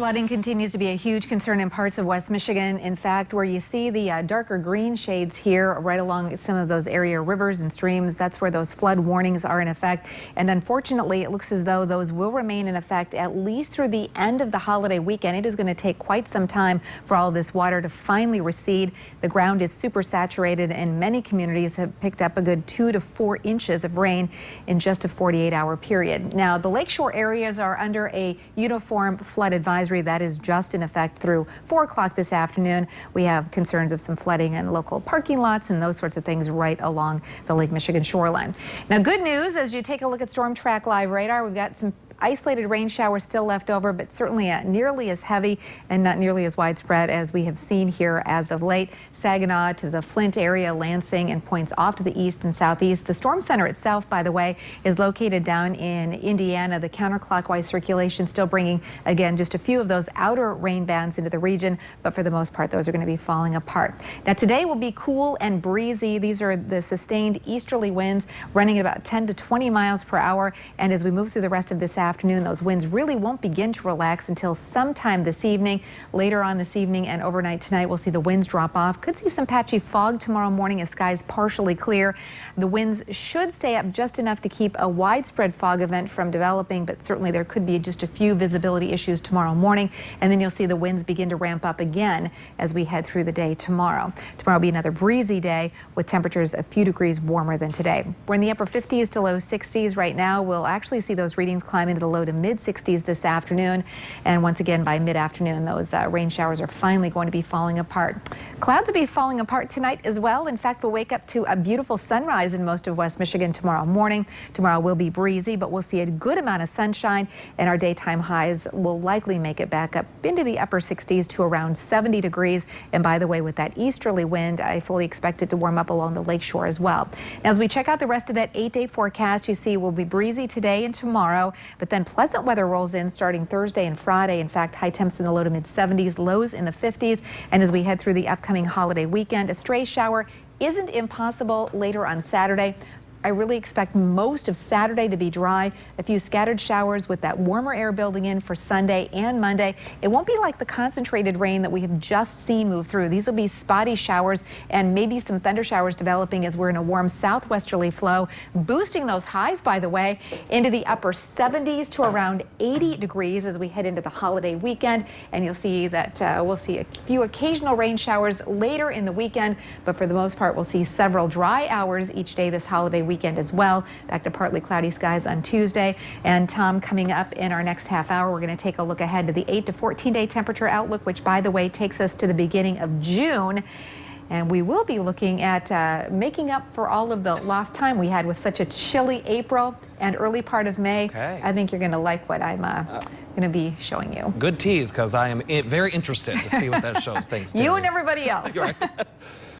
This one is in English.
Flooding continues to be a huge concern in parts of West Michigan. In fact, where you see the darker green shades here right along some of those area rivers and streams, that's where those flood warnings are in effect. And unfortunately, it looks as though those will remain in effect at least through the end of the holiday weekend. It is going to take quite some time for all of this water to finally recede. The ground is super saturated and many communities have picked up a good 2 to 4 inches of rain in just a 48-hour period. Now, the lakeshore areas are under a uniform flood advisory that is just in effect through 4 o'clock this afternoon. We have concerns of some flooding in local parking lots and those sorts of things right along the Lake Michigan shoreline. Now, good news as you take a look at Storm Track Live radar, we've got some isolated rain showers still left over, but certainly nearly as heavy and not nearly as widespread as we have seen here as of late. Saginaw to the Flint area, Lansing, and points off to the east and southeast. The storm center itself, by the way, is located down in Indiana. The counterclockwise circulation still bringing, again, just a few of those outer rain bands into the region, but for the most part, those are going to be falling apart. Now, today will be cool and breezy. These are the sustained easterly winds running at about 10 to 20 miles per hour. And as we move through the rest of this afternoon, those winds really won't begin to relax until sometime this evening. Later on this evening and overnight tonight, we'll see the winds drop off. Could see some patchy fog tomorrow morning as skies partially clear. The winds should stay up just enough to keep a widespread fog event from developing, but certainly there could be just a few visibility issues tomorrow morning. And then you'll see the winds begin to ramp up again as we head through the day tomorrow. Tomorrow will be another breezy day with temperatures a few degrees warmer than today. We're in the upper 50s to low 60s right now. We'll actually see those readings climb into the low to mid 60s this afternoon. And once again, by mid-afternoon, those rain showers are finally going to be falling apart. Clouds will be falling apart tonight as well. In fact, we'll wake up to a beautiful sunrise in most of West Michigan tomorrow morning. Tomorrow will be breezy, but we'll see a good amount of sunshine, and our daytime highs will likely make it back up into the upper 60s to around 70 degrees. And by the way, with that easterly wind, I fully expect it to warm up along the lakeshore as well. Now, as we check out the rest of that 8-day forecast, you see will be breezy today and tomorrow, but then pleasant weather rolls in starting Thursday and Friday. In fact, high temps in the low to mid 70s, lows in the 50s. And as we head through the upcoming holiday weekend, a stray shower isn't impossible later on Saturday. I really expect most of Saturday to be dry. A few scattered showers with that warmer air building in for Sunday and Monday. It won't be like the concentrated rain that we have just seen move through. These will be spotty showers and maybe some thunder showers developing as we're in a warm southwesterly flow, boosting those highs, by the way, into the upper 70s to around 80 degrees as we head into the holiday weekend. And you'll see that we'll see a few occasional rain showers later in the weekend, but for the most part, we'll see several dry hours each day this holiday weekend as well. Back to partly cloudy skies on Tuesday. And Tom, coming up in our next half hour, we're going to take a look ahead to the 8 to 14-day temperature outlook, which, by the way, takes us to the beginning of June. And we will be looking at making up for all of the lost time we had with such a chilly April and early part of May. Okay. I think you're going to like what I'm going to be showing you. Good tease, because I am very interested to see what that shows. Thanks, You and everybody else. You're right.